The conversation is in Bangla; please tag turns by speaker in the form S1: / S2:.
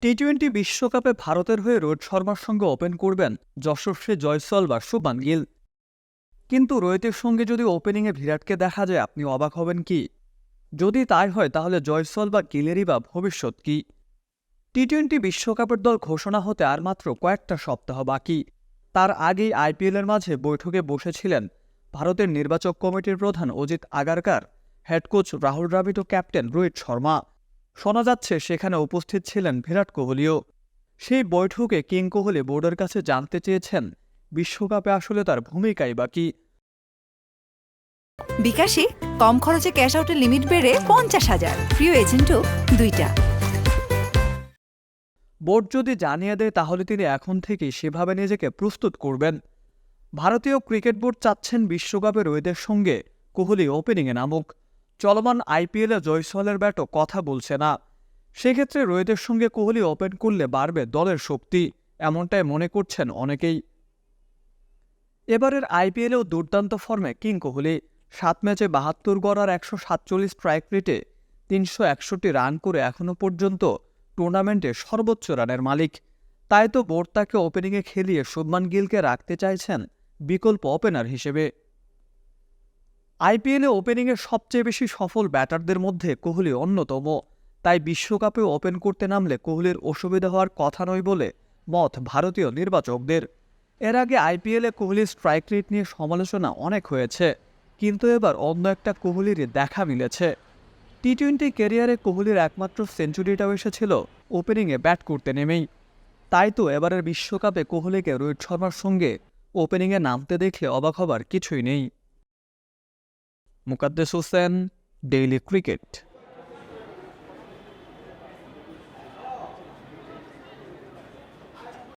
S1: টি-20 বিশ্বকাপে ভারতের হয়ে রোহিত শর্মার সঙ্গে ওপেন করবেন যশস্বী জয়সওয়াল বা শুভমান গিল। কিন্তু রোহিতের সঙ্গে যদি ওপেনিংয়ে বিরাটকে দেখা যায়, আপনি অবাক হবেন কি? যদি তাই হয় তাহলে জয়সওয়াল বা গিলেরই বা ভবিষ্যৎ কি? টি-20 বিশ্বকাপের দল ঘোষণা হতে আর মাত্র কয়েকটা সপ্তাহ বাকি। তার আগেই আইপিএলের মাঝে বৈঠকে বসেছিলেন ভারতের নির্বাচক কমিটির প্রধান অজিত আগারকার, হেড কোচ রাহুল দ্রাবিড় ও ক্যাপ্টেন রোহিত শর্মা। শোনা যাচ্ছে সেখানে উপস্থিত ছিলেন বিরাট কোহলিও। সেই বৈঠকে কিং কোহলি বোর্ডের কাছে জানতে চেয়েছেন বিশ্বকাপে আসলে তার ভূমিকাই বা কী।
S2: বিকাশে কম খরচে ক্যাশ আউটের লিমিট বেড়ে 50,000, প্রিয় এজেন্টও 2টা।
S1: বোর্ড যদি জানিয়ে দেয় তাহলে তিনি এখন থেকেই সেভাবে নিজেকে প্রস্তুত করবেন। ভারতীয় ক্রিকেট বোর্ড চাচ্ছেন বিশ্বকাপে রোহিতের সঙ্গে কোহলি ওপেনিংয়ে নামুক। চলমান আইপিএলে জয়সওয়ালের ব্যাটও কথা বলছে না। সেক্ষেত্রে রোহিতের সঙ্গে কোহলি ওপেন করলে বাড়বে দলের শক্তি, এমনটাই মনে করছেন অনেকেই। এবারের আইপিএলেও দুর্দান্ত ফর্মে কিং কোহলি। 7 ম্যাচে 72 গড় আর 147 স্ট্রাইক রেটে 361 রান করে এখনও পর্যন্ত টুর্নামেন্টে সর্বোচ্চ রানের মালিক। তাই তো বোর্ড তাকে ওপেনিংয়ে খেলিয়ে শুভমান গিলকে রাখতে চাইছেন বিকল্প ওপেনার হিসেবে। আইপিএলে ওপেনিংয়ে সবচেয়ে বেশি সফল ব্যাটারদের মধ্যে কোহলি অন্যতম। তাই বিশ্বকাপে ওপেন করতে নামলে কোহলির অসুবিধা হওয়ার কথা নয় বলে মত ভারতীয় নির্বাচকদের। এর আগে আইপিএলে কোহলির স্ট্রাইক রেট নিয়ে সমালোচনা অনেক হয়েছে, কিন্তু এবার অন্য একটা কোহলিরই দেখা মিলেছে। টি-20 ক্যারিয়ারে কোহলির একমাত্র সেঞ্চুরিটাও এসেছিল ওপেনিংয়ে ব্যাট করতে নেমেই। তাই তো এবারের বিশ্বকাপে কোহলিকে রোহিত শর্মার সঙ্গে ওপেনিংয়ে নামতে দেখলে অবাক হবার কিছুই নেই। Mukaddes Hossain, daily cricket.